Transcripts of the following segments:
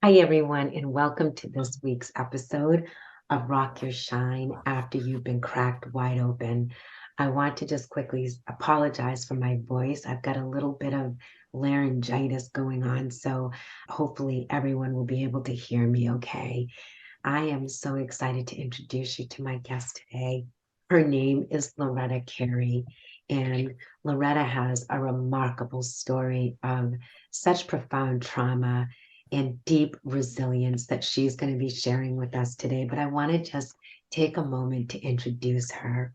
Hi, everyone, and welcome to this week's episode of Rock Your Shine After You've Been Cracked Wide Open. I want to just quickly apologize for my voice. I've got a little bit of laryngitis going on, so hopefully everyone will be able to hear me okay. I am so excited to introduce you to my guest today. Her name is Loretta Carey, and Loretta has a remarkable story of such profound trauma and deep resilience that she's going to be sharing with us today. But I want to just take a moment to introduce her.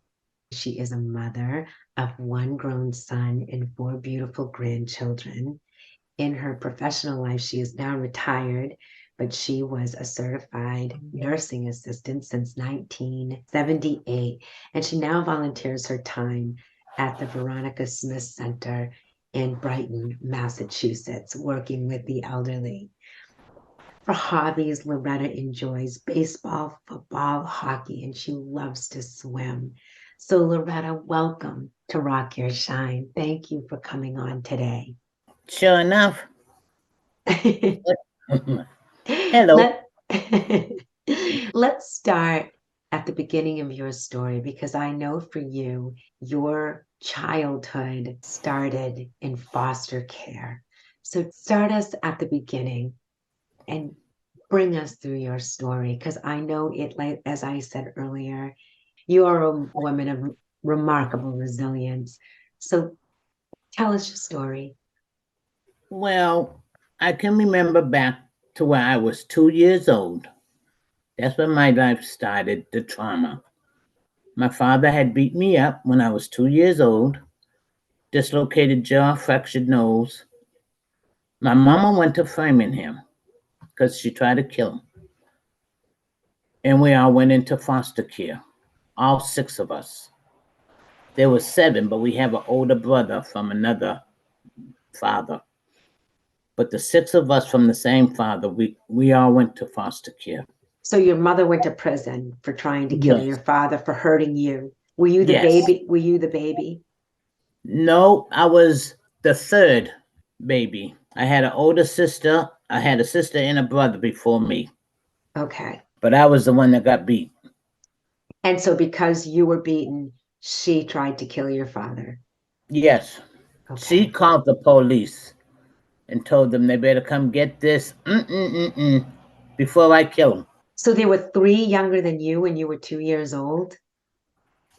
She is a mother of one grown son and four beautiful grandchildren. In her professional life, she is now retired, but she was a certified nursing assistant since 1978. And she now volunteers her time at the Veronica Smith Center in Brighton, Massachusetts, working with the elderly. For hobbies, Loretta enjoys baseball, football, hockey, and she loves to swim. So, Loretta, welcome to Rock Your Shine. Thank you for coming on today. Sure enough. Hello. Let, let's start at the beginning of your story because I know for you, your childhood started in foster care. So, start us at the beginning and bring us through your story because I know it, like as I said earlier, you are a woman of remarkable resilience. So tell us your story. Well, I can remember back to where I was 2 years old. That's when my life started, the trauma. My father had beat me up when I was 2 years old, dislocated jaw, fractured nose. My mama went to Framingham because she tried to kill him. And we all went into foster care, all six of us. There were seven, but we have an older brother from another father. But the six of us from the same father, we all went to foster care. So your mother went to prison for trying to kill your Yes. father for hurting you. Were you the Yes. baby? Were you the baby? No, I was the third baby. I had an older sister. I had a sister and a brother before me, Okay. but I was the one that got beat. And so because you were beaten, she tried to kill your father. Yes. She Okay. called the police and told them they better come get this before I kill him. So there were three younger than you when you were 2 years old.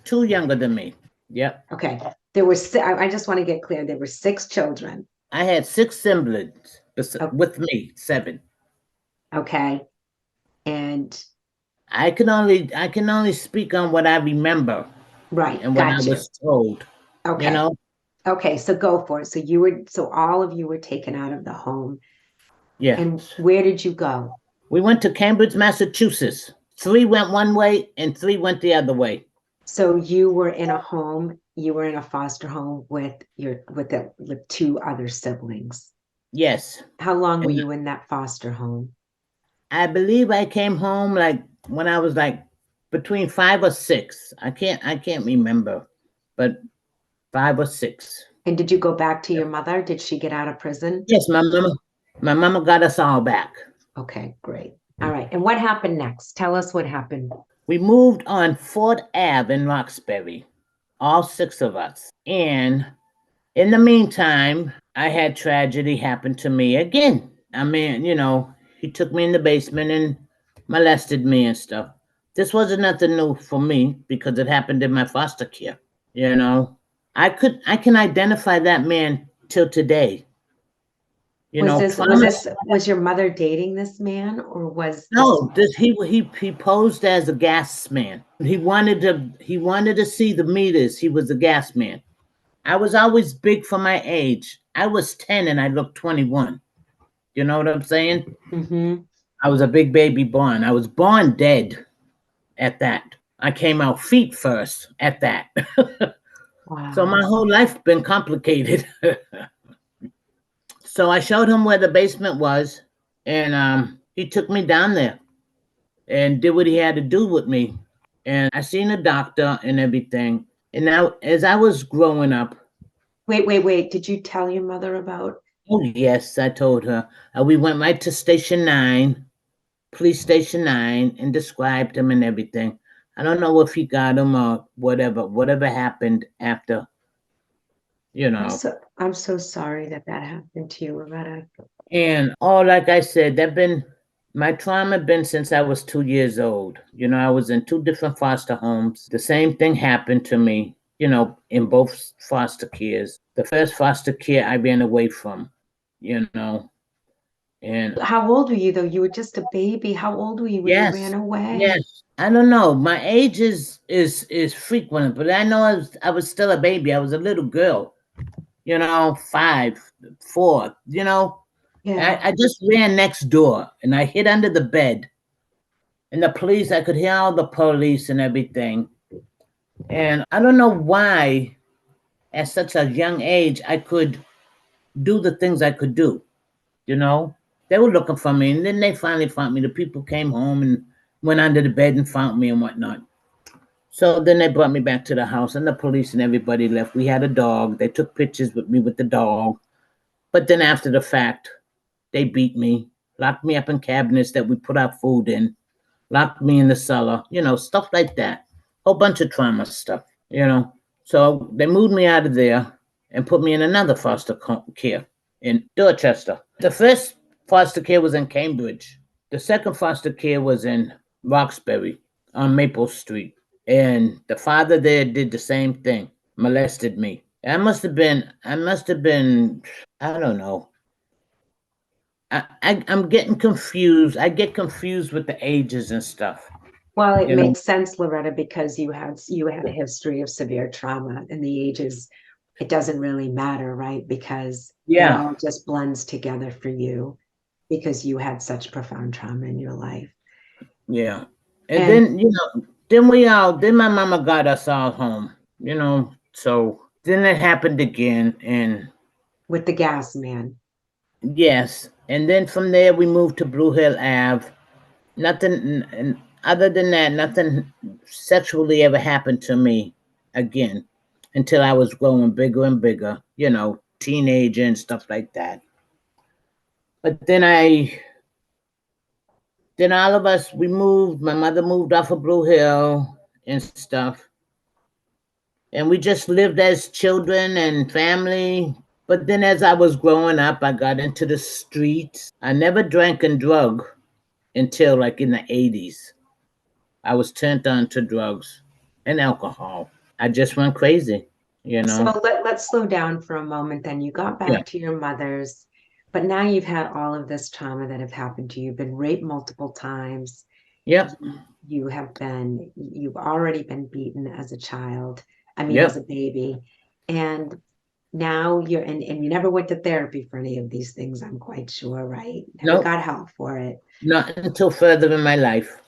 Two younger than me. Yep. Okay. There were, I just want to get clear. There were six children. I had six siblings Oh, with me, seven. okay. And I can only speak on what I remember right, and what I got you. was told. You Okay. know? Okay, so go for it. So all of you were taken out of the home. And Yes. where did you go? We went to Cambridge, Massachusetts. Three went one way and three went the other way. So you were in a home, you were in a foster home with with two other siblings. Yes. How long were And you in that foster home? I believe I came home like when I was like between 5 or 6. I can't remember, but 5 or 6. And did you go back to your mother? Did she get out of prison? Yes, my mama got us all back. Okay, great. All right. And what happened next? Tell us what happened. We moved on Fort Ave in Roxbury, all six of us. And in the meantime, I had tragedy happen to me again. I mean, he took me in the basement and molested me and stuff. This wasn't nothing new for me because it happened in my foster care. You know, I can identify that man till today. Trauma. Was your mother dating this man or was this No, this he posed as a gas man. He wanted to see the meters. He was a gas man. I was always big for my age. I was 10 and I looked 21. You know what I'm saying? Mhm. I was a big baby born. I was born dead at that. I came out feet first at that. So my Wow. whole life been complicated. So I showed him where the basement was, and he took me down there and did what he had to do with me. And I seen a doctor and everything. And now, as I was growing up, Wait. Did you tell your mother about Oh, yes, I told her. We went right to Station 9, Police Station 9, and described him and everything. I don't know if he got him or whatever happened after, you know. I'm so sorry that that happened to you, Loretta. And like I said, my trauma been since I was 2 years old. I was in two different foster homes. The same thing happened to me, in both foster cares. The first foster care I ran away from, you know, and How old were you though? You were just a baby. How old were you when you ran yes, away? yes. I don't know. My age is frequent, but I know I was still a baby. I was a little girl, 5, 4, Yeah. I just ran next door and I hid under the bed. And the police, I could hear all the police and everything. And I don't know why, at such a young age, I could do the things I could do. You know, they were looking for me, and then they finally found me. The people came home and went under the bed and found me and whatnot. So then they brought me back to the house, and the police and everybody left. We had a dog. They took pictures with me with the dog. But then after the fact, they beat me, locked me up in cabinets that we put our food in, locked me in the cellar, stuff like that. Whole bunch of trauma stuff. So they moved me out of there and put me in another foster care in Dorchester. The first foster care was in Cambridge. The second foster care was in Roxbury on Maple Street. And the father there did the same thing, molested me. I must have been, I don't know. I'm getting confused. I get confused with the ages and stuff. Well, it You know, makes sense, Loretta, because you had a history of severe trauma and the ages, it doesn't really matter, right? Because it yeah, all just blends together for you because you had such profound trauma in your life. yeah. And And then my mama got us all home. So then it happened again, and with the gas man. yes, and then from there we moved to Blue Hill Ave. Nothing, and other than that, nothing sexually ever happened to me again until I was growing bigger and bigger. Teenager and stuff like that. But then all of us we moved. My mother moved off of Blue Hill and stuff, and we just lived as children and family. But then as I was growing up, I got into the streets. I never drank and drug until like in the 80s. I was turned on to drugs and alcohol. I just went crazy, you So know? let's slow down for a moment then. You got Yeah. back to your mother's, but now you've had all of this trauma that have happened to you. You've been raped multiple times. Yep. You've already been beaten as a child. I mean, as Yep. a baby. And now and you never went to therapy for any of these things, I'm quite sure, right? Never Nope. got help for it. Not until further in my life.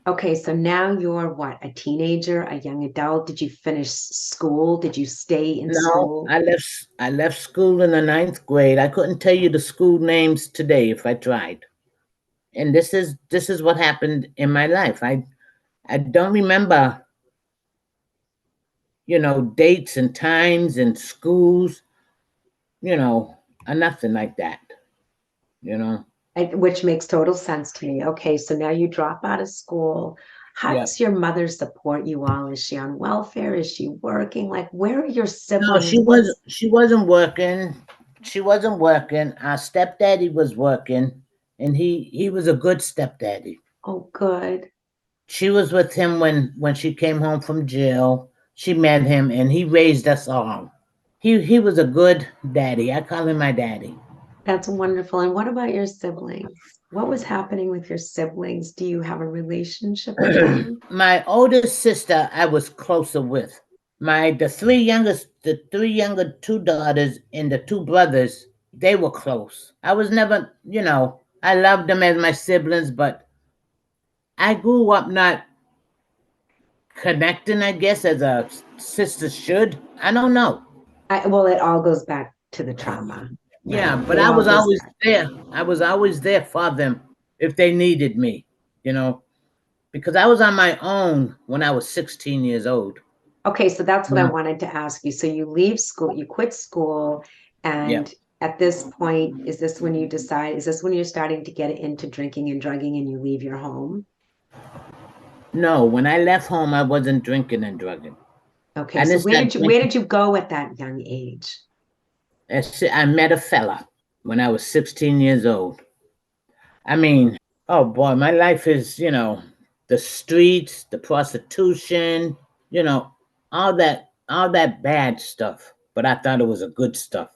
Okay, so now you're what, a teenager, a young adult? Did you finish school? Did you stay in No, school? I left school in the ninth grade. I couldn't tell you the school names today if I tried. And this is what happened in my life. I don't remember, dates and times and schools, you know, or nothing like that, you know. Which makes total sense to me. Okay, so now you drop out of school. How Yeah. does your mother support you all? Is she on welfare? Is she working? Like, where are your No, siblings? she wasn't. She wasn't working. She wasn't working. Our stepdaddy was working, and he was a good stepdaddy. Oh, good. She was with him when she came home from jail. She met him, and he raised us all. He was a good daddy. I call him my daddy. That's wonderful. And what about your siblings? What was happening with your siblings? Do you have a relationship with them? My oldest sister, I was closer with. The three younger two daughters and the two brothers, they were close. I was never. I loved them as my siblings, but I grew up not connecting, I guess, as a sister should. I don't know. Well, it all goes back to the trauma, Yeah, right? but It I all was goes always back. there. I was always there for them if they needed me, you know, because I was on my own when I was 16 years old. Okay, so that's what I Yeah. wanted to ask you. So you leave school, you quit school, Yeah. and at this point, is this when you decide, is this when you're starting to get into drinking and drugging and you leave your home? No, when I left home, I wasn't drinking and drugging. Okay, I so didn't start where drinking. did you go at that young age? I met a fella when I was 16 years old. I mean, oh boy, my life is, the streets, the prostitution, you know, all that bad stuff. But I thought it was a good stuff,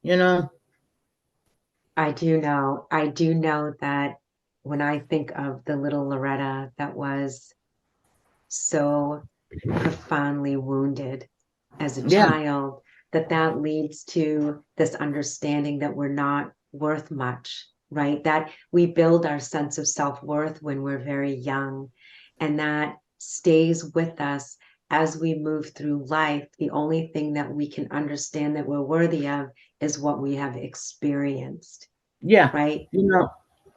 you know? I do know that when I think of the little Loretta that was so profoundly wounded as a Yeah, child, that leads to this understanding that we're not worth much, right? That we build our sense of self-worth when we're very young, and that stays with us as we move through life. The only thing that we can understand that we're worthy of is what we have experienced, yeah. right? You know,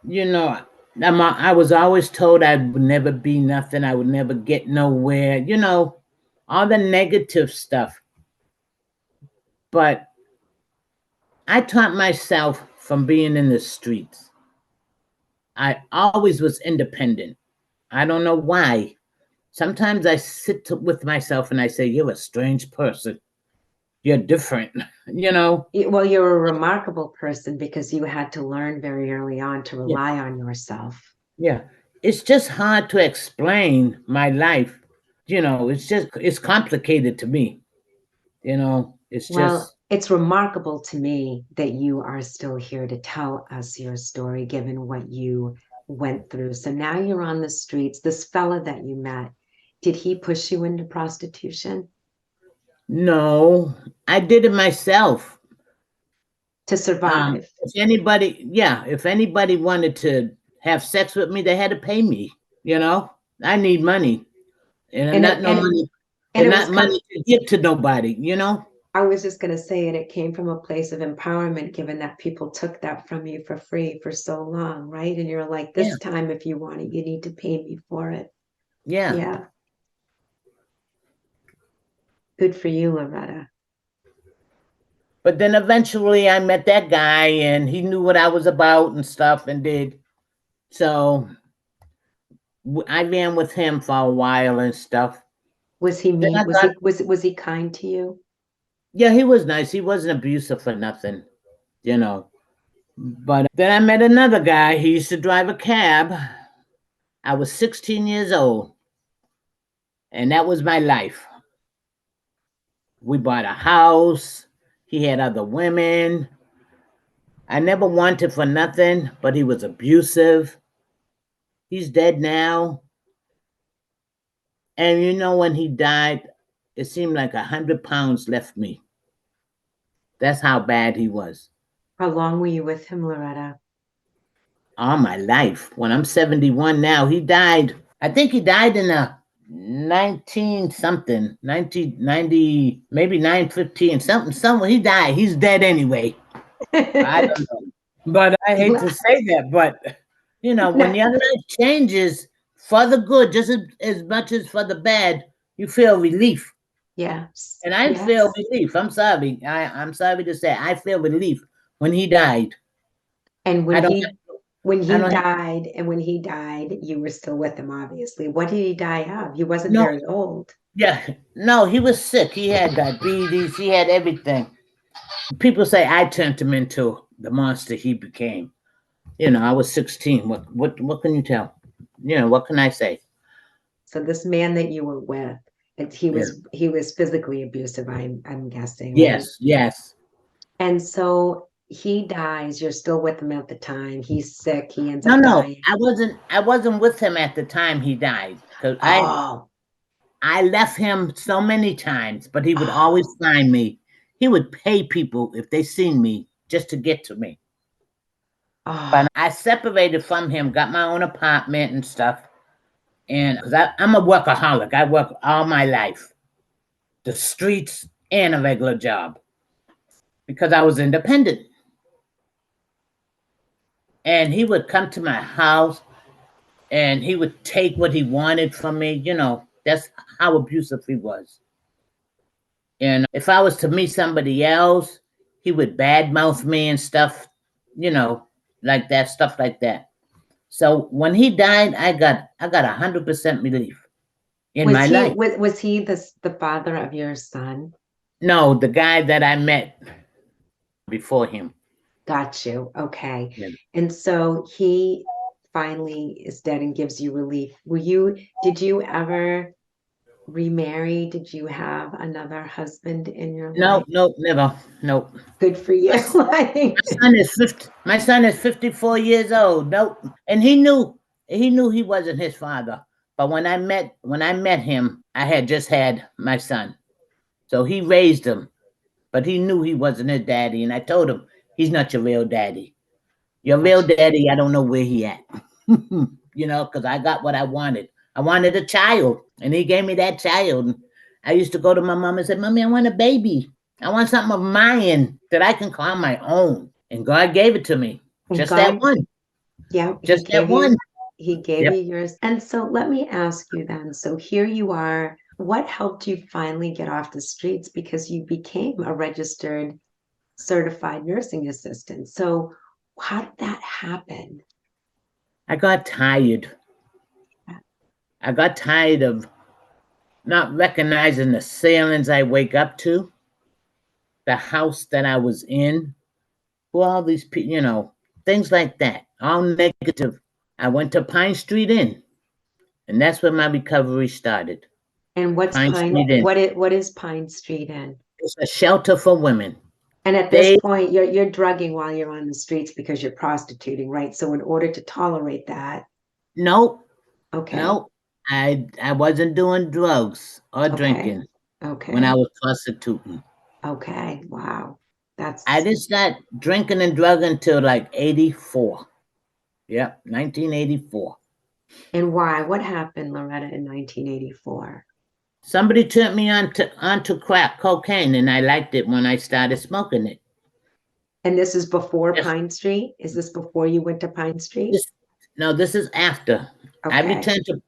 you know, I was always told I would never be nothing. I would never get nowhere. All the negative stuff. But I taught myself from being in the streets. I always was independent. I don't know why. Sometimes I with myself and I say, "You're a strange person. You're different." you know? Well, you're a remarkable person because you had to learn very early on to Yeah, rely on yourself. yeah. It's just hard to explain my life. It's complicated to me. It's Well, just it's remarkable to me that you are still here to tell us your story, given what you went through. So now you're on the streets. This fella that you met, did he push you into prostitution no. I did it myself. to survive? If anybody wanted to have sex with me, they had to pay me. You know, I need money, and And not it, no and it, money, and and it was not come. money to give to nobody. You know? I was just going to say, and it came from a place of empowerment, given that people took that from you for free for so long, right? And you're like, Yeah, this time, if you want it, you need to pay me for it. yeah. Yeah, good for you, Loretta. But then eventually, I met that guy, and he knew what I was about and stuff, and did so. I ran with him for a while and stuff. Was he Then mean? I thought, Was he kind to you? yeah, he was nice. He wasn't abusive for nothing, you know. But then I met another guy. He used to drive a cab. I was 16 years old, and that was my life. We bought a house. He had other women. I never wanted for nothing, but he was abusive. He's dead now. And when he died, it seemed like 100 pounds left me. That's how bad he was. How long were you with him, Loretta? All my life. When I'm 71 now, he died. I think he died in a 19 something, 1990, maybe 915, something, somewhere. He died. He's dead anyway. I don't know. But I hate to say that, but when No, your life changes for the good, just as much as for the bad, you feel relief. yes, And I feel yes. relief. I'm sorry. I'm sorry to say I feel relief when he died. And I don't I don't have when he died, you were still with him, obviously. What did he die of? He wasn't no, very old. yeah. No, he was sick. He had diabetes, he had everything. People say I turned him into the monster he became. I was 16. What can you tell? What can I say? So this man that you were with, Yeah. he was physically abusive, I'm guessing, right? Yes, yes. And so he dies, you're still with him at the time. He's sick, he ends No, up no. dying. I wasn't with him at the time he died. Because Oh, I left him so many times, but he would always oh, find me. He would pay people if they seen me just to get to me. But oh. I separated from him, got my own apartment and stuff. And because I'm a workaholic, I work all my life, the streets and a regular job, because I was independent. And he would come to my house and he would take what he wanted from me. That's how abusive he was. And if I was to meet somebody else, he would badmouth me and stuff, like that, stuff like that. So when he died, I got 100% relief in my life. Was he the father of your son? No, the guy that I met before him. Got you. Okay. Yeah. And so he finally is dead and gives you relief. Did you ever remarry? Did you have another husband in your No, life? no, never. No. Good for you. My son is 54 years old. Nope. And he knew he wasn't his father. But when I met him, I had just had my son. So he raised him, but he knew he wasn't his daddy. And I told him, he's not your real daddy. Your real Gotcha. daddy, I don't know where he at. Because I got what I wanted. I wanted a child, and he gave me that child. I used to go to my mom and say, Mommy, I want a baby. I want something of mine that I can call my own. And God gave it to me. And Just that God, one. yeah, Just that one. he gave Yep. you yours. And so let me ask you then. So here you are. What helped you finally get off the streets? Because you became a registered certified nursing assistant. So how did that happen? I got tired. I got tired of not recognizing the ceilings I wake up to, the house that I was in, all these people, things like that, all negative. I went to Pine Street Inn, and that's where my recovery started. And what's Pine Street Inn. what is Pine Street Inn? It's a shelter for women. And at this They point, you're drugging while you're on the streets because you're prostituting, right? So in order to tolerate that, Nope, okay, nope. I wasn't doing drugs or okay, drinking when okay, I was prostituting. okay. Wow, I that's didn't start drinking and drugging until like 84. Yep, 1984. and why? What happened, Loretta, in 1984? Somebody turned me onto crack cocaine, and I liked it when I started smoking it. And this is before Yes, Pine Street? Is this before you went to Pine Street? this, no, this is after. I Okay, returned to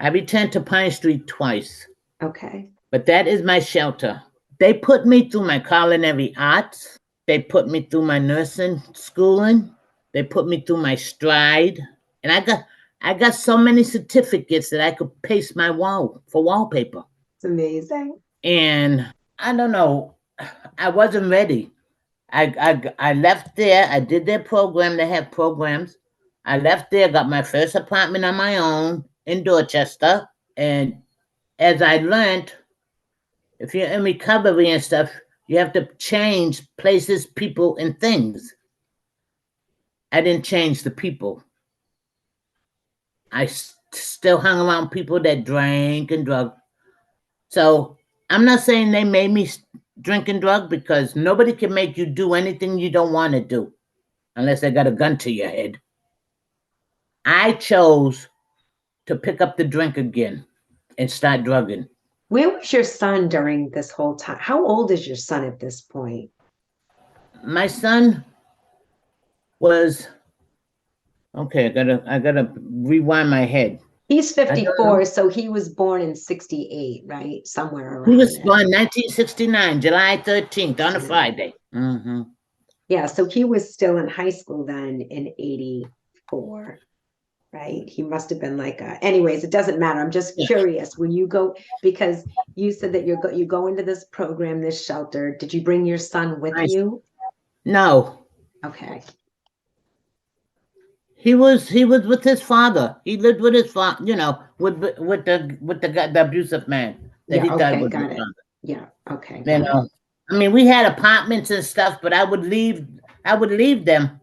I returned to Pine Street twice, okay. but that is my shelter. They put me through my culinary arts. They put me through my nursing schooling. They put me through my stride, and I got so many certificates that I could paste my wall for wallpaper. It's amazing. And I don't know, I wasn't ready. I left there. I did their program. They have programs. I left there, got my first apartment on my own in Dorchester. And as I learned, if you're in recovery and stuff, you have to change places, people, and things. I didn't change the people. I still hung around people that drank and drug. So I'm not saying they made me drink and drug, because nobody can make you do anything you don't want to do unless they got a gun to your head. I chose to pick up the drink again and start drugging. Where was your son during this whole time? How old is your son at this point? My son was okay. I gotta rewind my head. He's I don't know. 54, so he was born in 68, right? Somewhere He around was there. born 1969, July 13th, on a 69. Friday. Mm-hmm. Yeah, so he was still in high school then in 84, right? He must have been like anyways, it doesn't matter. I'm just Yeah. curious when you go, because you said that you go into this program, this shelter. Did you bring your son with Nice. you? No, Okay. he was with his father. He lived with his father. With the abusive man that he Yeah, thought okay, was his got it. father. Yeah, okay, You got it. know, I mean, we had apartments and stuff, but I would leave. I would leave them.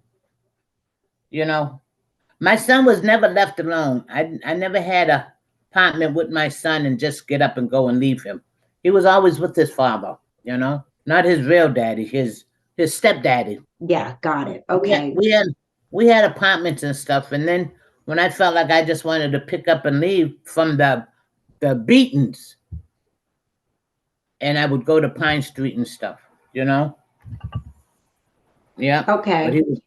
You know, my son was never left alone. I never had a apartment with my son and just get up and go and leave him. He was always with his father. Not his real daddy, his stepdaddy. Yeah, got it. We had, Okay. we had we had apartments and stuff, and then when I felt like I just wanted to pick up and leave from the beatings, and I would go to Pine Street and stuff. You know, yeah. But Okay. he was,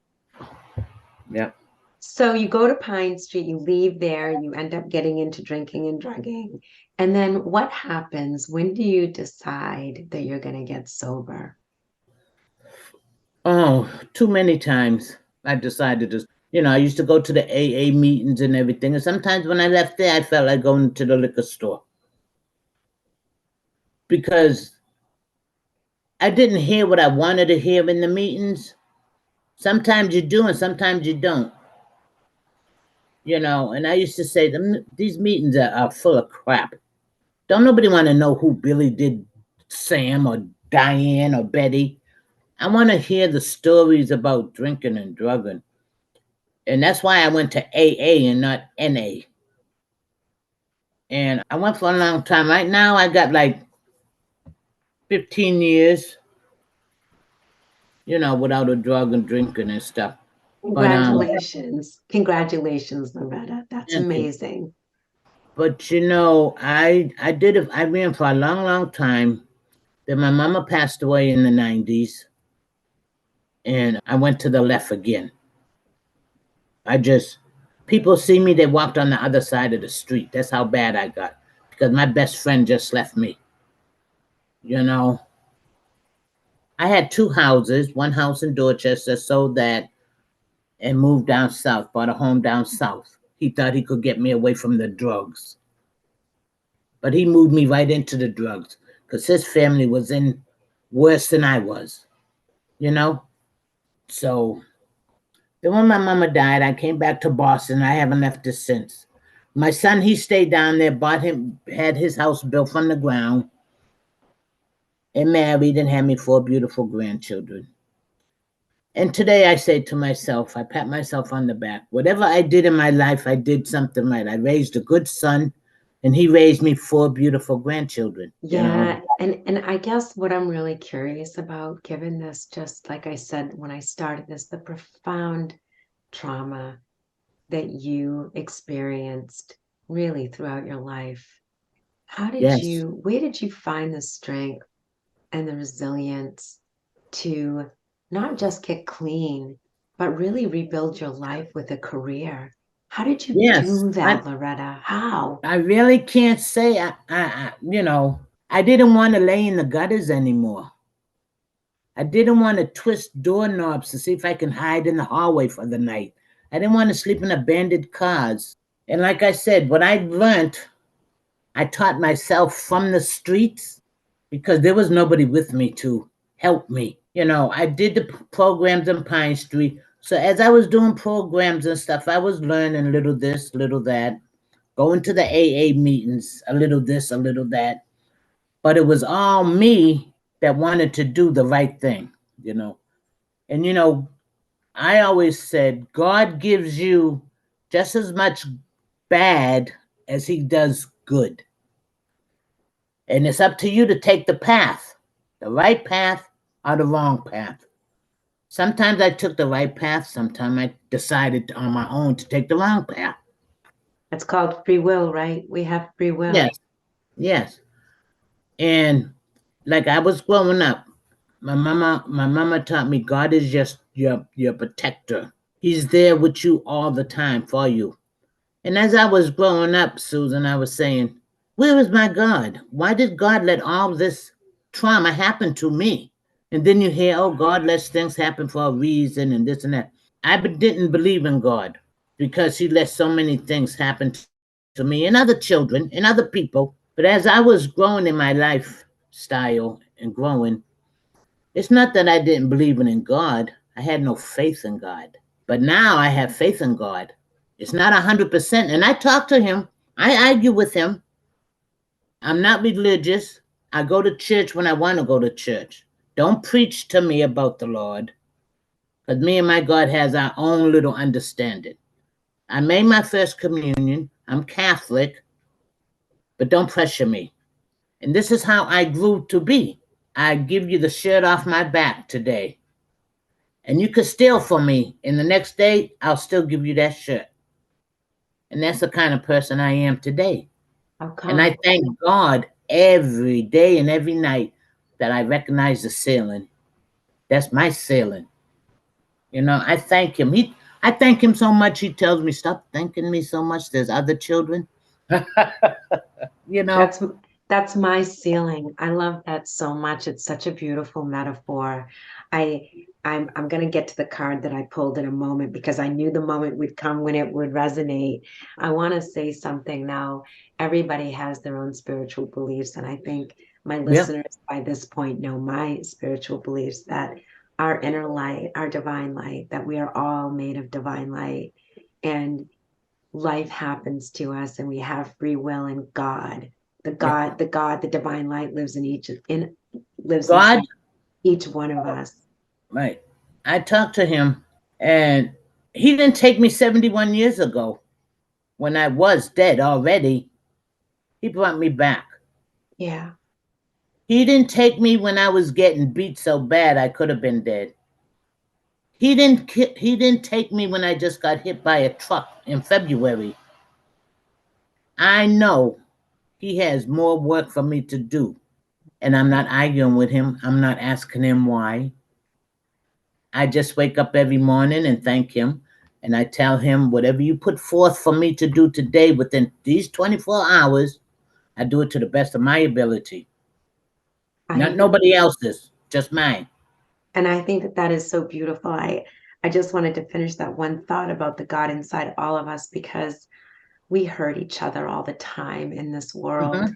yeah. So you go to Pine Street, you leave there, you end up getting into drinking and drugging. And then what happens? When do you decide that you're going to get sober? Oh, too many times I decided to, I used to go to the AA meetings and everything. And sometimes when I left there, I felt like going to the liquor store because I didn't hear what I wanted to hear in the meetings. Sometimes you do and sometimes you don't, And I used to say, these meetings are full of crap. Don't nobody want to know who Billy did Sam or Diane or Betty. I want to hear the stories about drinking and drugging. And that's why I went to AA and not NA. And I went for a long time. Right now, I got like 15 years, without a drug and drinking and stuff. But Congratulations. Congratulations, Loretta. That's thank you. amazing. But I did it. I ran for a long, long time. Then my mama passed away in the 90s, and I went to the left again. People see me, they walked on the other side of the street. That's how bad I got because my best friend just left me. You know, I had two houses, one house in Dorchester, sold that and moved down south, bought a home down south. He thought he could get me away from the drugs. But he moved me right into the drugs because his family was in worse than I was, you know? So then when my mama died, I came back to Boston. I haven't left it since. My son, he stayed down there, had his house built from the ground, and married and had me 4 beautiful grandchildren. And today I say to myself, I pat myself on the back. Whatever I did in my life, I did something right. I raised a good son, and he raised me 4 beautiful grandchildren. Yeah, and I guess what I'm really curious about, given this, just like I said when I started this, the profound trauma that you experienced really throughout your life. Yes. Where did you find the strength and the resilience to not just get clean, but really rebuild your life with a career? How did you Yes. do that, Loretta? How? I really can't say I didn't want to lay in the gutters anymore. I didn't want to twist doorknobs to see if I can hide in the hallway for the night. I didn't want to sleep in abandoned cars. And like I said, what I learned, I taught myself from the streets because there was nobody with me to help me. I did the programs in Pine Street. So as I was doing programs and stuff, I was learning little this, little that, going to the AA meetings, a little this, a little that. But it was all me that wanted to do the right thing, you know. And I always said God gives you just as much bad as he does good. And it's up to you to take the right path or the wrong path. Sometimes I took the right path, sometimes I decided on my own to take the wrong path. It's called free will, right? We have free will. Yes, yes. And like I was growing up, my mama taught me God is just your protector. He's there with you all the time for you. And as I was growing up, Susan, I was saying, where is my God? Why did God let all this trauma happen to me? And then you hear, oh, God lets things happen for a reason and this and that. Didn't believe in God because he let so many things happen to me and other children and other people. But as I was growing in my lifestyle and growing, it's not that I didn't believe in God. I had no faith in God. But now I have faith in God. It's not 100%. And I talk to him. I argue with him. I'm not religious. I go to church when I want to go to church. Don't preach to me about the Lord. Because me and my God has our own little understanding. I made my first communion. I'm Catholic. But don't pressure me. And this is how I grew to be. I give you the shirt off my back today. And you could steal from me. And the next day, I'll still give you that shirt. And that's the kind of person I am today. How And I come? thank God every day and every night that I recognize the ceiling. That's my ceiling. I thank him. I thank him so much. He tells me, stop thanking me so much. There's other children. you know, That's that's my ceiling. I love that so much. It's such a beautiful metaphor. I I'm going to get to the card that I pulled in a moment because I knew the moment would come when it would resonate. I want to say something now. Everybody has their own spiritual beliefs, and I think my Yeah. listeners by this point know my spiritual beliefs that our inner light, our divine light, that we are all made of divine light, and life happens to us, and we have free will, and God, Yeah. the divine light lives God, inside each one of us. right. I talked to him, and he didn't take me 71 years ago when I was dead already. He brought me back. Yeah. He didn't take me when I was getting beat so bad I could have been dead. He didn't take me when I just got hit by a truck in February. I know he has more work for me to do, and I'm not arguing with him. I'm not asking him why. I just wake up every morning and thank him, and I tell him whatever you put forth for me to do today within these 24 hours, I do it to the best of my ability. Not I nobody else's, just mine. and I think that that is so beautiful. I just wanted to finish that one thought about the God inside all of us because we hurt each other all the time in this world. Hmm.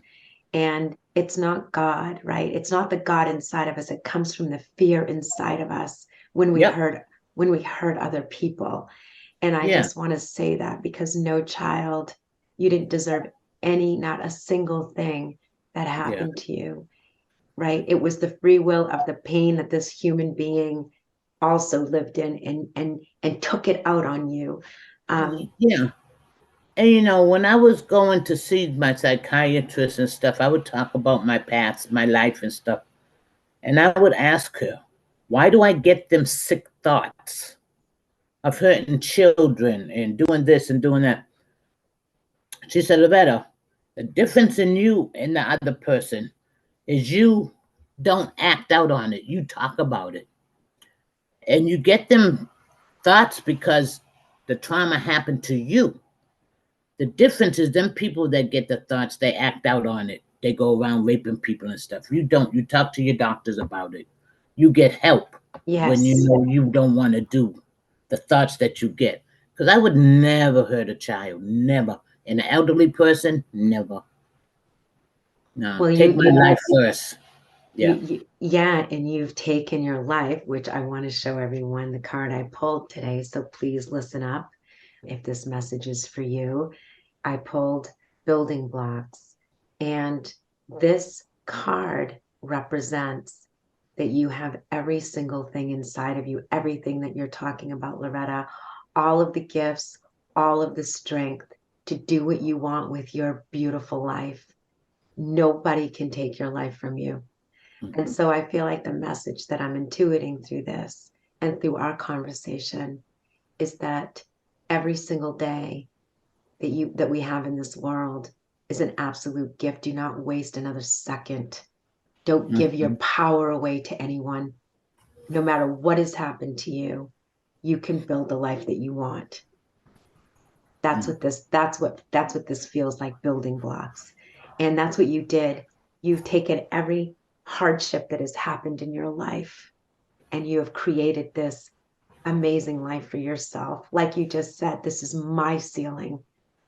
And it's not God, right? It's not the God inside of us. It comes from the fear inside of us when we Yep. hurt other people. And I Yeah. just want to say that because no child, you didn't deserve not a single thing that Yeah. happened to you, right? It was the free will of the pain that this human being also lived in and took it out on you. Yeah. And when I was going to see my psychiatrist and stuff, I would talk about my past, my life and stuff. And I would ask her, why do I get them sick thoughts of hurting children and doing this and doing that? She said, Loretta, the difference in you and the other person is you don't act out on it. You talk about it. And you get them thoughts because the trauma happened to you. The difference is them people that get the thoughts, they act out on it. They go around raping people and stuff. You don't. You talk to your doctors about it. You get help when you Yes. know you don't want to do the thoughts that you get. Because I would never hurt a child, never. And an elderly person, never. No, Well, take my life first. Yeah. yeah, and you've taken your life, which I want to show everyone the card I pulled today. So please listen up if this message is for you. I pulled building blocks, and this card represents that you have every single thing inside of you, everything that you're talking about, Loretta, all of the gifts, all of the strength to do what you want with your beautiful life. Nobody can take your life from you. And Mhm. so I feel like the message that I'm intuiting through this and through our conversation is that every single day that we have in this world is an absolute gift. Do not waste another second. Don't give your Mhm. power away to anyone. No matter what has happened to you, you can build the life that you want. Mhm. That's what this feels like, building blocks. And that's what you did. You've taken every hardship that has happened in your life and you have created this amazing life for yourself. Like you just said, this is my ceiling.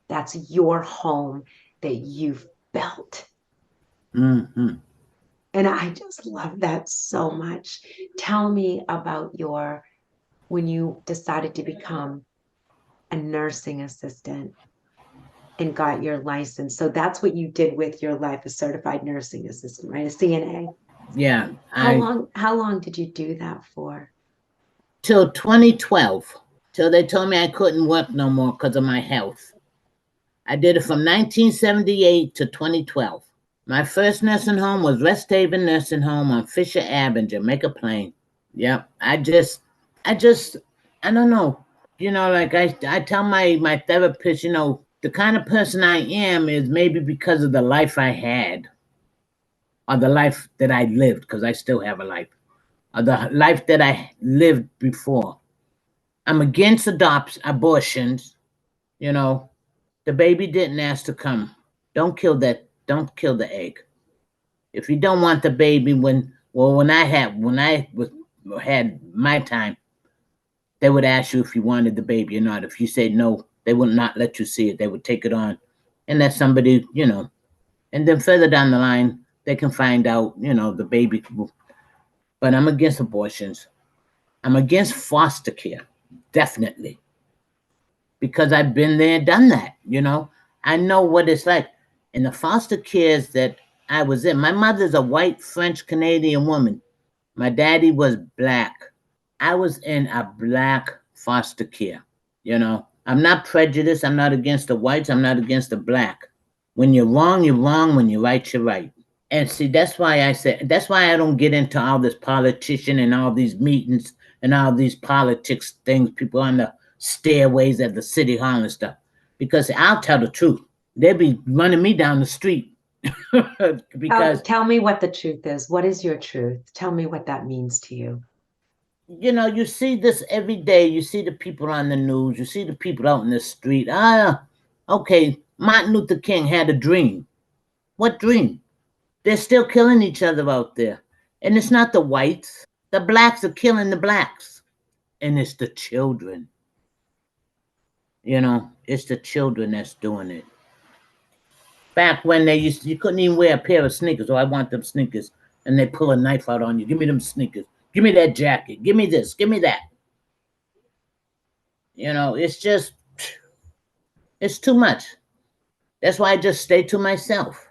That's your home that you've built. Mhm. And I just love that so much. Tell me about when you decided to become a nursing assistant and got your license. So that's what you did with your life, a certified nursing assistant, right? A CNA. Yeah. I How long did you do that for? till 2012. Till they told me I couldn't work no more because of my health. I did it from 1978 to 2012. My first nursing home was Rest Haven Nursing Home on Fisher Ave in Jamaica Plain. Yep. I just, I don't know. Like I tell my therapist, the kind of person I am is maybe because of the life I had or the life that I lived, because I still have a life, or the life that I lived before. I'm against abortions. You know, the baby didn't ask to come. Don't kill the egg. If you don't want the baby, when I had my time, they would ask you if you wanted the baby or not. If you said no, they would not let you see it. They would take it on and let somebody, and then further down the line, they can find out, the baby. But I'm against abortions. I'm against foster care, definitely, because I've been there, done that. I know what it's like. In the foster cares that I was in, my mother's a white French Canadian woman. My daddy was black. I was in a black foster care. I'm not prejudiced. I'm not against the whites. I'm not against the black. When you're wrong, you're wrong. When you're right, you're right. And see, that's why I don't get into all this politician and all these meetings and all these politics things, people on the stairways at the city hall and stuff. Because I'll tell the truth. They'll be running me down the street. Because tell me what the truth is. What is your truth? Tell me what that means to you. You see this every day. You see the people on the news. You see the people out in the street. Okay, Martin Luther King had a dream. What dream? They're still killing each other out there. And it's not the whites. The blacks are killing the blacks. And it's the children. It's the children that's doing it. Back when you couldn't even wear a pair of sneakers. Oh, I want them sneakers. And they pull a knife out on you. Give me them sneakers. Give me that jacket. Give me this. Give me that. It's too much. That's why I just stay to myself.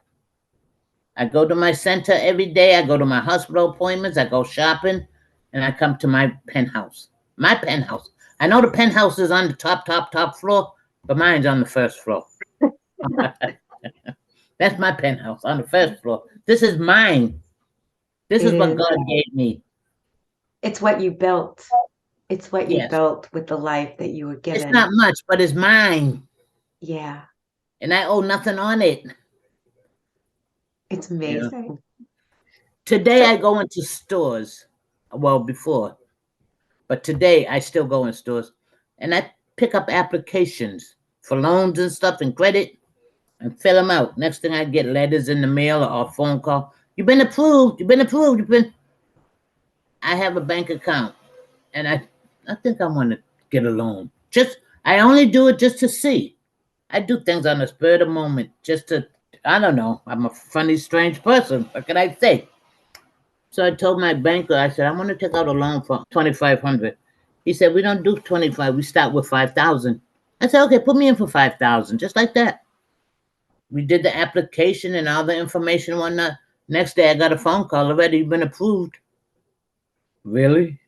I go to my center every day. I go to my hospital appointments. I go shopping, and I come to my penthouse. My penthouse. I know the penthouse is on the top floor, but mine's on the first floor. That's my penthouse on the first floor. This is mine. This is what God gave me. It's what you built. It's what you built with the life that you were given. It's not much, but it's mine. Yeah. And I owe nothing on it. It's amazing. Today I go into stores. Well, before. But today I still go in stores. And I pick up applications for loans and stuff and credit and fill them out. Next thing I get letters in the mail or a phone call. You've been approved. You've been approved. I have a bank account. And I think I want to get a loan. I only do it just to see. I do things on the spur of the moment, just to, I don't know. I'm a funny, strange person. What can I say? So I told my banker, I said, I want to take out a loan for $2,500. He said, we don't do 25. We start with 5,000. I said, okay, put me in for 5,000, just like that. We did the application and all the information and whatnot. Next day, I got a phone call. Loretta, you've been approved. Really?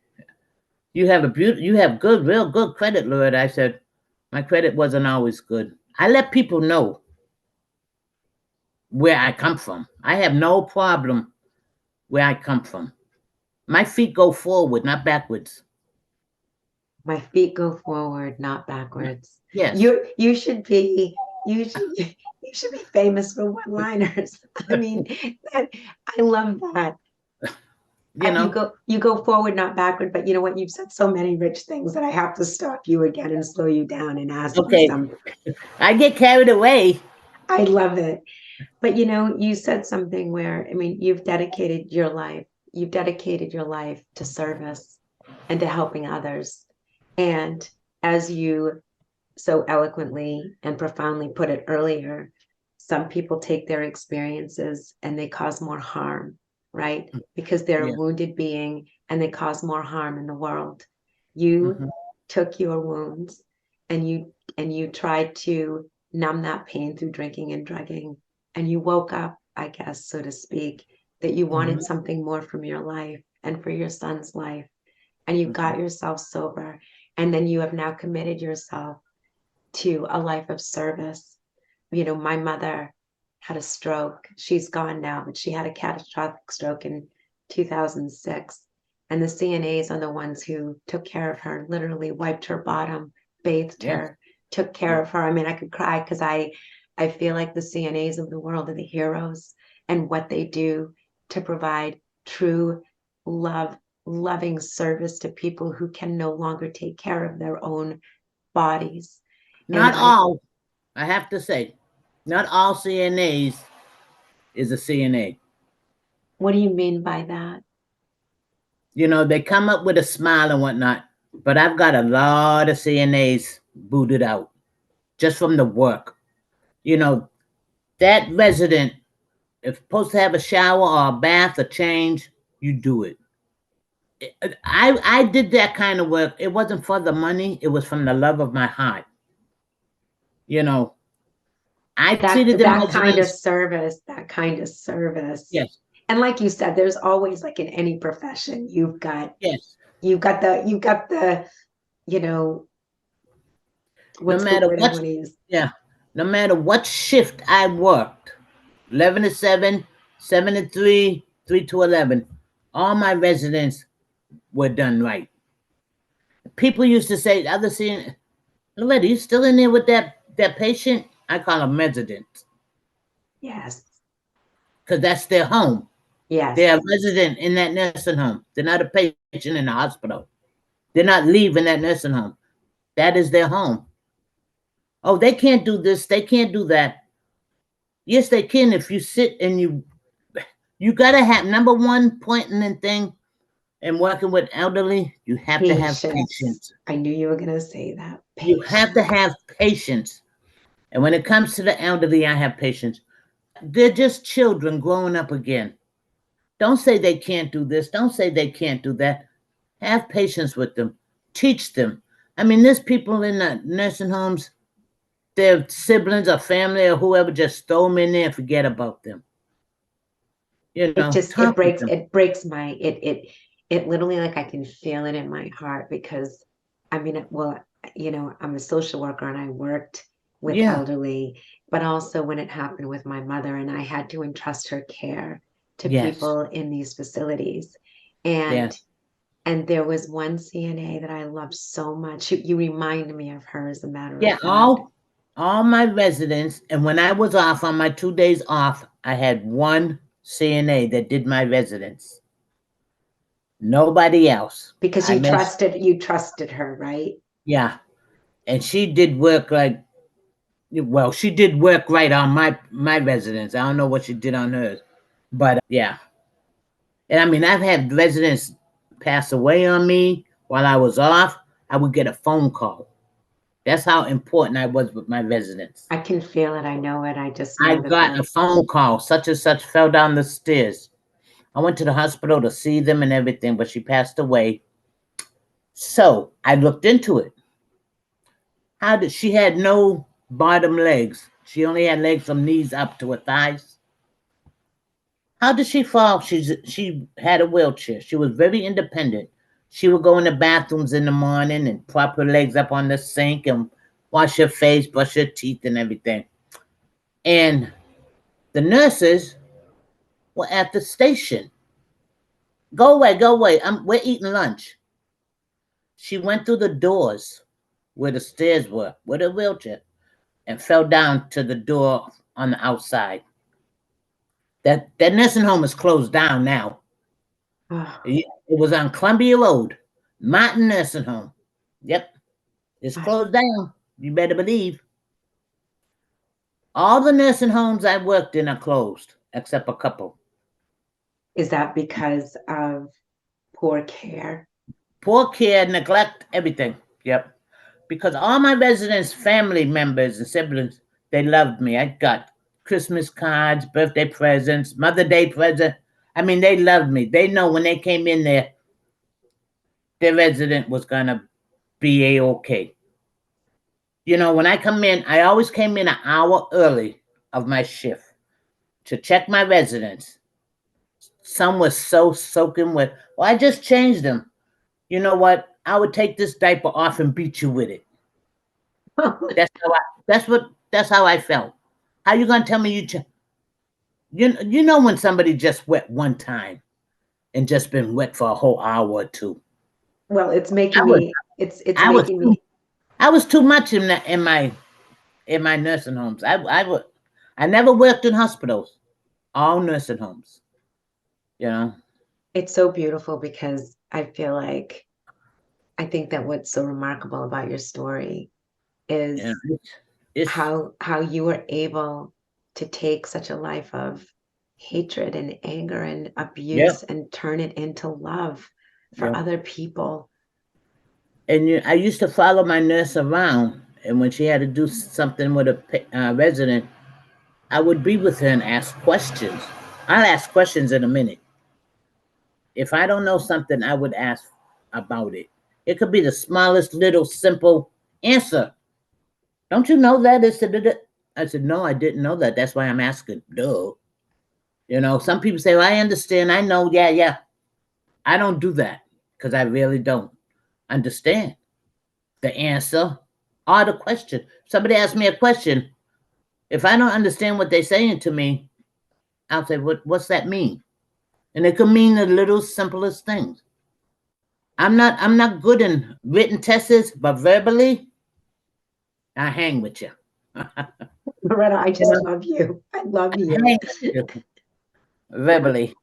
You have real good credit, Loretta. I said, my credit wasn't always good. I let people know where I come from. I have no problem where I come from. My feet go forward, not backwards. My feet go forward, not backwards. Yes. You should be famous for one-liners. I mean, I love that. You go forward, not backward. But you know what? You've said so many rich things that I have to stop you again and slow you down and ask you some. I get carried away. I love it. But you said something where, you've dedicated your life to service and to helping others. And as you so eloquently and profoundly put it earlier, some people take their experiences and they cause more harm, right? Because they're a wounded being and they cause more harm in the world. You took your wounds and you tried to numb that pain through drinking and drugging. And you woke up, I guess, so to speak, that you wanted something more from your life and for your son's life. And you got yourself sober. And then you have now committed yourself to a life of service. My mother had a stroke. She's gone now, but she had a catastrophic stroke in 2006. And the CNAs are the ones who took care of her, literally wiped her bottom, bathed her, took care of her. I could cry because I feel like the CNAs of the world are the heroes and what they do to provide true loving service to people who can no longer take care of their own bodies. Not all, I have to say, not all CNAs is a CNA. What do you mean by that? They come up with a smile and whatnot, but I've got a lot of CNAs booted out just from the work. You know, that resident, if supposed to have a shower or a bath, a change, you do it. I did that kind of work. It wasn't for the money. It was from the love of my heart. You know, I That treated the that kind of residents. service, that kind of service. Yes, And like you said, there's always, like in any profession, yes. you've got the, you know, No what's the matter word I what, want to use? yeah, no matter what shift I worked, 11 to 7, 7 to 3, 3 to 11, all my residents were done right. People used to say, "Other seeing, Loretta, you still in there with that patient?" I call them residents Yes. because that's their home. They're Yes. a resident in that nursing home. They're not a patient in the hospital. They're not leaving that nursing home. That is their home. Oh, they can't do this. They can't do that. Yes, they can if you sit and you gotta have number one point in the thing and working with elderly, you have to have Patience. patience. I knew you were going to say that. You have to Patience. have patience. And when it comes to the elderly, I have patience. They're just children growing up again. Don't say they can't do this. Don't say they can't do that. Have patience with them. Teach them. I mean, there's people in the nursing homes, their siblings or family or whoever just throw them in there and forget about them. It just Talk with them. it breaks my it literally, like, I can feel it in my heart because I mean, well, I'm a social worker and I worked with Yeah, elderly, but also when it happened with my mother and I had to entrust her care to yes, people in these facilities. yeah. And there was one CNA that I loved so much. You remind me of her, as a matter of Yeah, fact. all my residents, and when I was off on my 2 days off, I had one CNA that did my residents. Nobody else. Because I mean, you trusted her, right? yeah, and she did work like well, she did work right on my residents. I don't know what she did on hers, but yeah, and I mean, I've had residents pass away on me while I was off. I would get a phone call. That's how important I was with my residents. I can feel it. I know it. I just I know that got a that's phone call, such and such fell down the stairs. I went to the hospital to see them and everything, but she passed away. So I looked into it. How did she had no bottom legs? She only had legs from knees up to her thighs. How did she fall? She had a wheelchair. She was very independent. She would go in the bathrooms in the morning and prop her legs up on the sink and wash her face, brush her teeth, and everything. And the nurses were at the station. Go away, go away. We're eating lunch. She went through the doors where the stairs were with a wheelchair and fell down to the door on the outside. That nursing home is closed down now. oh, It was on Columbia Road, Martin Nursing Home. Yep, it's I- closed down. You better believe. All the nursing homes I worked in are closed, except a couple. is that because of poor care? Poor care, neglect, everything. Yep. Because all my residents, family members and siblings, they loved me. I got Christmas cards, birthday presents, Mother Day present. I mean, they loved me. They know when they came in there, their resident was gonna be a okay. When I come in, I always came in an hour early of my shift to check my residents. Some was so soaking wet. Well, I just changed them. You know what? I would take this diaper off and beat you with it. That's how I. That's how I felt. How you gonna tell me you know when somebody just wet one time and just been wet for a whole hour or two? Well, it's making I was me it's I was making too me I was too much in my nursing homes. I never worked in hospitals. All nursing homes. You know. it's so beautiful because I feel like I think that what's so remarkable about your story Yeah. is It's how you were able to take such a life of hatred and anger and yeah. abuse and turn it into love for Yeah. other people. And I used to follow my nurse around, and when she had to do something with a resident, I would be with her and ask questions. I'll ask questions in a minute. If I don't know something, I would ask about it. It could be the smallest little simple answer. Don't you know that? I said, no, I didn't know that. That's why I'm asking. Duh. Some people say, well, I understand. I know. Yeah, yeah. I don't do that because I really don't understand the answer or the question. Somebody asks me a question. If I don't understand what they're saying to me, I'll say, what's that mean? And it could mean the little simplest things. I'm not good in written tests, but verbally, I hang with you. Loretta, I just love you. I love you. Hang with you. Verbally.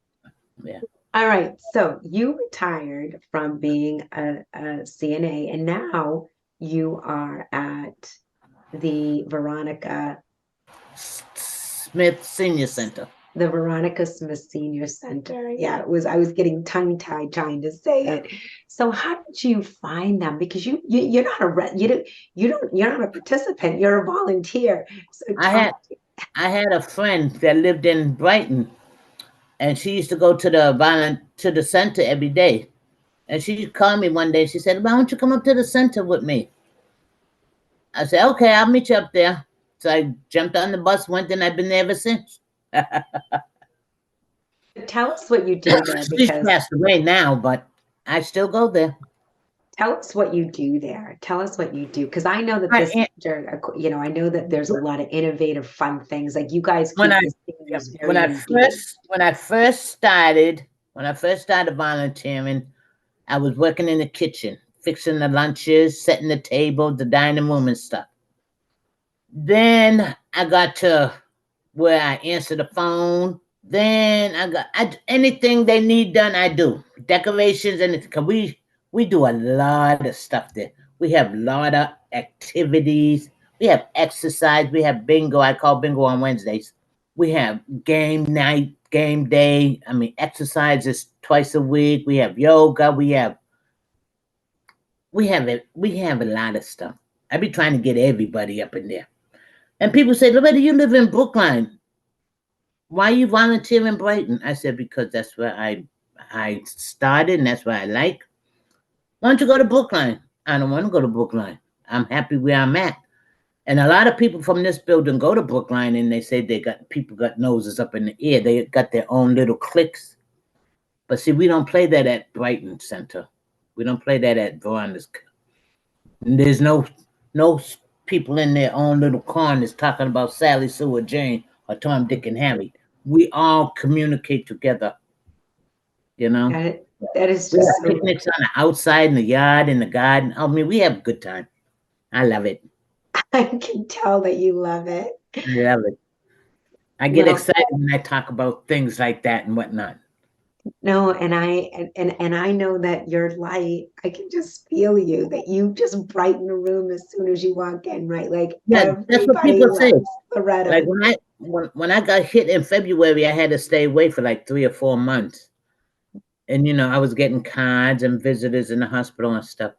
Yeah. All right. So you retired from being a CNA, and now you are at the Smith Senior Center. Veronica Smith Senior Center. Yeah, I was getting tongue-tied trying to say it. So how did you find them? Because you're not you're not a participant, you're a volunteer. So I had a friend that lived in Brighton, and she used to go to the center every day. And she called me one day. She said, "Why don't you come up to the center with me?" I said, "Okay, I'll meet you up there." So I jumped on the bus, went, and I've been there ever since. tell us what you do there, She's because passed away now, but I still go there. tell us what you do there. Tell us what you do, because I know that I, this center, I know that there's a lot of innovative, fun things. Like you guys when keep I the yeah, seniors very engaged. when I first started volunteering, I was working in the kitchen, fixing the lunches, setting the table, the dining room and stuff. Then I got to where I answer the phone. Then anything they need done, I do. Decorations, anything. 'Cause we do a lot of stuff there. We have a lot of activities. We have exercise. We have bingo. I call bingo on Wednesdays. We have game night, game day. I mean, exercise is twice a week. We have yoga. We have a lot of stuff. I be trying to get everybody up in there. And people say, Loretta, you live in Brookline. Why you volunteer in Brighton? I said, because that's where I started and that's where I like. Why don't you go to Brookline? I don't want to go to Brookline. I'm happy where I'm at. And a lot of people from this building go to Brookline and they say people got noses up in the air. They got their own little cliques. But see, we don't play that at Brighton Center. We don't play that at Veronica's. There's no people in their own little corners talking about Sally, Sue, or Jane, or Tom, Dick, and Harry. We all communicate together. That is We just have so. picnics on the outside, in the yard, in the garden. I mean, we have a good time. I love it. I can tell that you love it. I love it. I get Well, excited when I talk about things like that and whatnot. no, and I know that your light, I can just feel you, that you just brighten the room as soon as you walk in, right? Like Yeah, that's what everybody people say. loves Like Loretta. when I got hit in February, I had to stay away for like 3 or 4 months. And I was getting cards and visitors in the hospital and stuff.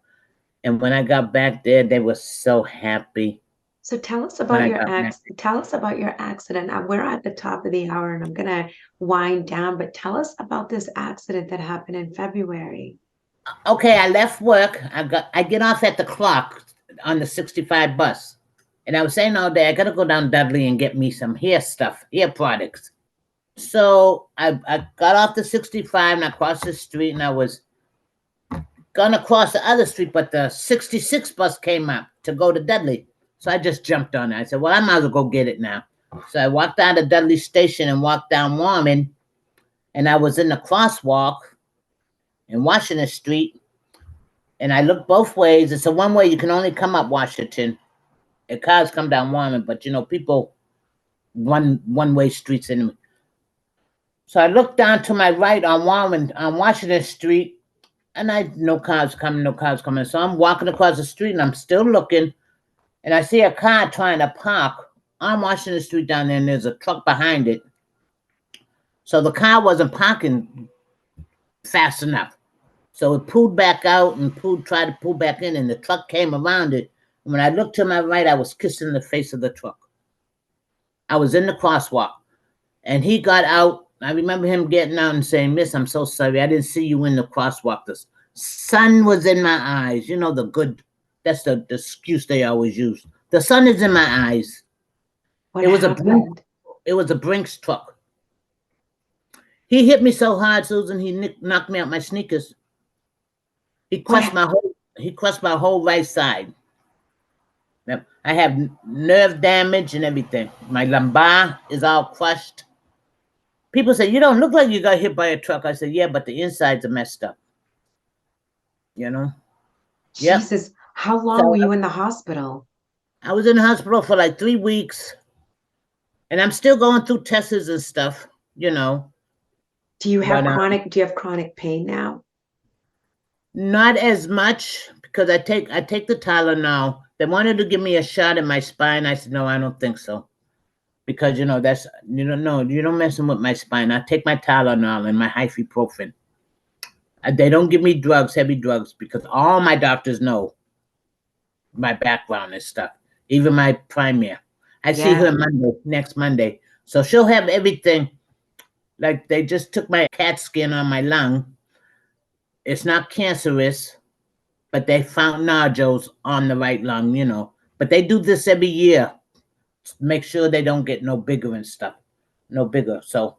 And when I got back there, they were so happy So tell us when about I your got back. tell us about your accident. We're at the top of the hour and I'm gonna wind down, but tell us about this accident that happened in February. Okay, I left work. I get off at the clock on the 65 bus. And I was saying all day, I gotta go down Dudley and get me some hair stuff, hair products. So I got off the 65 and I crossed the street and I was gonna cross the other street, but the 66 bus came up to go to Dudley. So I just jumped on it. I said, well, I might as well go get it now. So I walked out of Dudley Station and walked down Warman, and I was in the crosswalk in Washington Street, and I looked both ways. It's a one way, you can only come up Washington. And cars come down Warman, but people one way streets in. So I looked down to my right on Washington Street, and no cars coming, no cars coming. So I'm walking across the street and I'm still looking, and I see a car trying to park on Washington Street down there, and there's a truck behind it. So the car wasn't parking fast enough. So it pulled back out and tried to pull back in, and the truck came around it. And when I looked to my right, I was kissing the face of the truck. I was in the crosswalk, and he got out. I remember him getting out and saying, "Miss, I'm so sorry. I didn't see you in the crosswalk. The sun was in my eyes." You know, that's the excuse they always use. The sun is in my eyes. What It was happened? it was a Brinks truck. He hit me so hard, Susan, he knocked me out my sneakers. He crushed What? my whole right side. Yep. I have nerve damage and everything. My lumbar is all crushed. People say, "You don't look like you got hit by a truck." I said, "Yeah, but the insides are messed up." You know? Yep. Jesus, how long So were you in the hospital? I was in the hospital for like 3 weeks, and I'm still going through tests and stuff, you know. Do you have But chronic pain now? not as much because I take the Tylenol. They wanted to give me a shot in my spine. I said, "No, I don't think so." Because that's you don't messing with my spine. I take my Tylenol and my ibuprofen. They don't give me drugs, heavy drugs, because all my doctors know my background and stuff. Even my primary. I see Yeah. her next Monday, so she'll have everything. Like they just took my CAT scan on my lung. It's not cancerous, but they found nodules on the right lung. But they do this every year to make sure they don't get no bigger and stuff, no bigger. So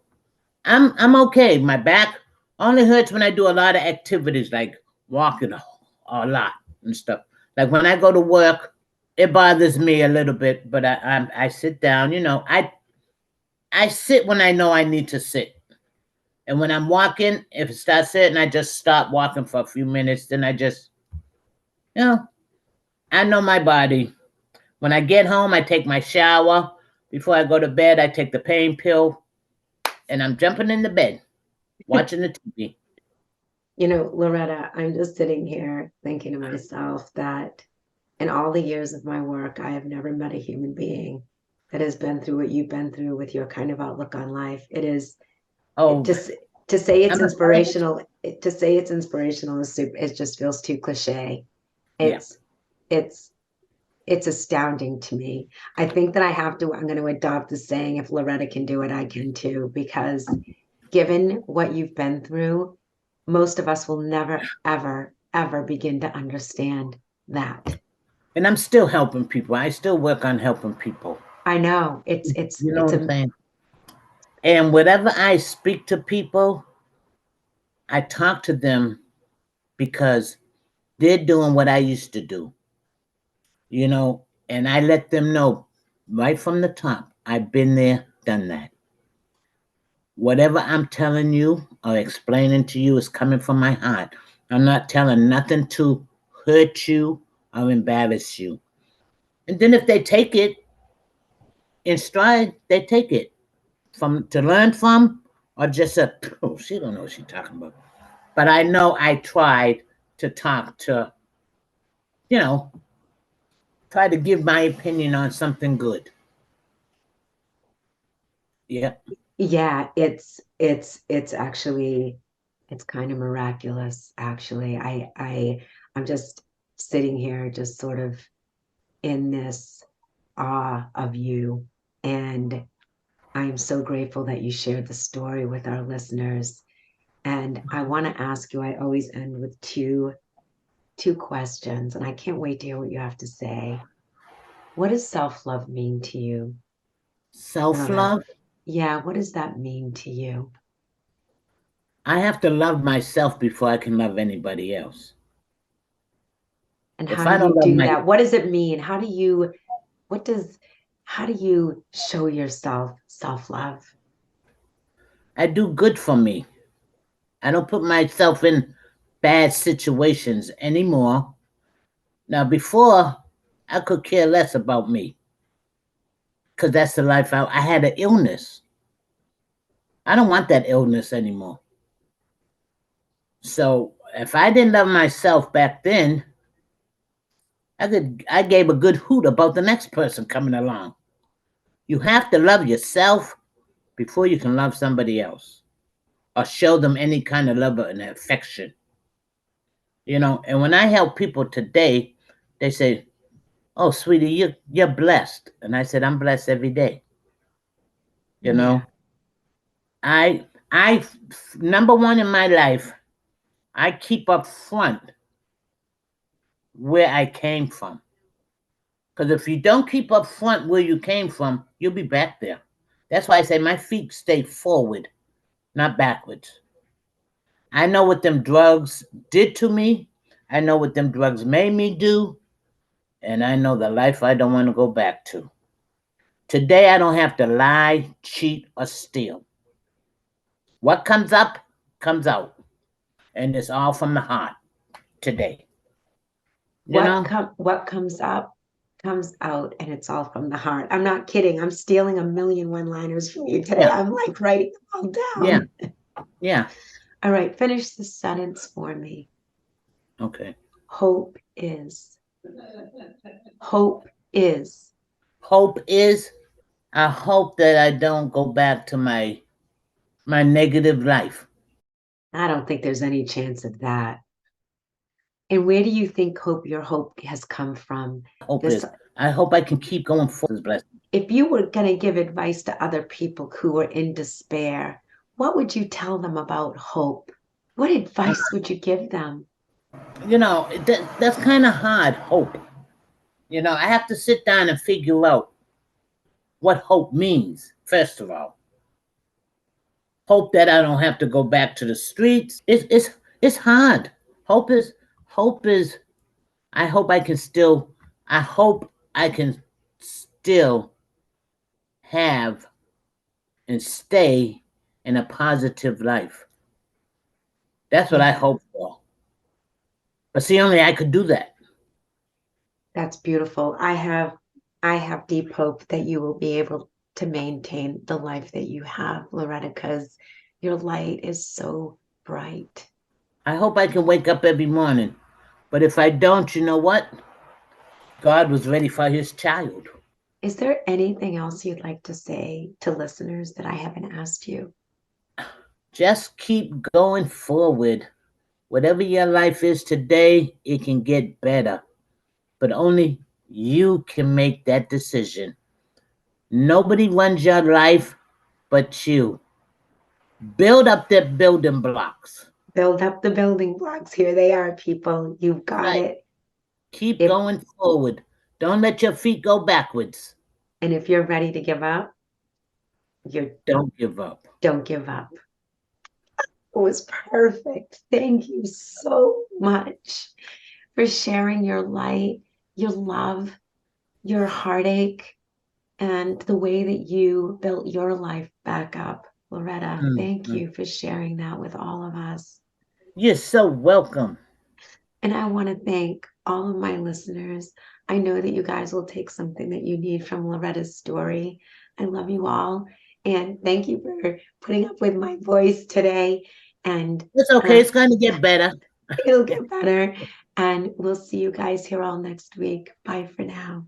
I'm okay. My back only hurts when I do a lot of activities like walking a lot and stuff. Like when I go to work, it bothers me a little bit, but I sit down. I sit when I know I need to sit, and when I'm walking, if it starts sitting, I just stop walking for a few minutes. Then I just, you know, I know my body. When I get home, I take my shower. Before I go to bed, I take the pain pill, and I'm jumping in the bed watching the TV. Loretta, I'm just sitting here thinking to myself that in all the years of my work, I have never met a human being that has been through what you've been through with your kind of outlook on life. Oh, Just to say it's I'm a, inspirational, it just feels too cliche. yeah. It's it's it's astounding to me. I'm going to adopt the saying, if Loretta can do it, I can too, because given what you've been through, most of us will never, ever, ever begin to understand that. And I'm still helping people. I still work on helping people. I know it's You know it's what I'm a saying? And whenever I speak to people, I talk to them because they're doing what I used to do, and I let them know right from the top, I've been there, done that. Whatever I'm telling you or explaining to you is coming from my heart. I'm not telling nothing to hurt you or embarrass you. And then if they take it in stride, they take it from to learn from, or just oh, she don't know what she's talking about. But I know I tried to talk to, you know, try to give my opinion on something good. Yeah. yeah, it's kind of miraculous, actually. I'm just sitting here just sort of in this awe of you, and I'm so grateful that you shared the story with our listeners. And I want to ask you, I always end with two questions, and I can't wait to hear what you have to say. What does self-love mean to you, Self Loretta? love. Yeah, what does that mean to you? I have to love myself before I can love anybody else. And how If do I don't you love do my, that? What does it mean? What does, how do you show yourself self-love? I do good for me. I don't put myself in bad situations anymore. Now, before, I could care less about me because that's the life I had an illness. I don't want that illness anymore. So if I didn't love myself back then, I gave a good hoot about the next person coming along. You have to love yourself before you can love somebody else or show them any kind of love and affection. And when I help people today, they say, "Oh, sweetie, you're blessed," and I said, "I'm blessed every day." You Yeah. know, I number one in my life, I keep up front where I came from. Because if you don't keep up front where you came from, you'll be back there. That's why I say my feet stay forward, not backwards. I know what them drugs did to me. I know what them drugs made me do. And I know the life I don't want to go back to. Today, I don't have to lie, cheat, or steal. What comes up, comes out. And it's all from the heart today. You know? What comes up comes out, and it's all from the heart. I'm not kidding. I'm stealing a million one-liners from you today. Yeah, I'm like writing them all yeah, down. yeah. All right, finish the sentence for me. Okay. Hope is. Hope is. Hope is, I hope that I don't go back to my negative life. I don't think there's any chance of that. And where do you think your hope has come from? Hope This, is, I hope I can keep going forward. Blessed. if you were going to give advice to other people who are in despair, what would you tell them about hope? What advice would you give them? That's kind of hard. Hope. I have to sit down and figure out what hope means. First of all, hope that I don't have to go back to the streets. It's hard. Hope is hope is. I hope I can still. I hope I can still have and stay in a positive life. That's what I Yeah, hope for. But see, only I could do that. that's beautiful. I have deep hope that you will be able to maintain the life that you have, Loretta, because your light is so bright. I hope I can wake up every morning. But if I don't, you know what? God was ready for his child. Is there anything else you'd like to say to listeners that I haven't asked you? Just keep going forward. Whatever your life is today, it can get better. But only you can make that decision. Nobody runs your life but you. Build up the building blocks. Build up the building blocks. Here they are, people. You've got Right. it. Keep If going forward. Don't let your feet go backwards. and if you're ready to give up, you Don't give up. don't give up. It was perfect. Thank you so much for sharing your light, your love, your heartache, and the way that you built your life back up. Loretta, thank Mhm. you for sharing that with all of us. You're so welcome. And I want to thank all of my listeners. I know that you guys will take something that you need from Loretta's story. I love you all. And thank you for putting up with my voice today. And It's okay. uh, It's going to get better. it'll get better. And we'll see you guys here all next week. Bye for now.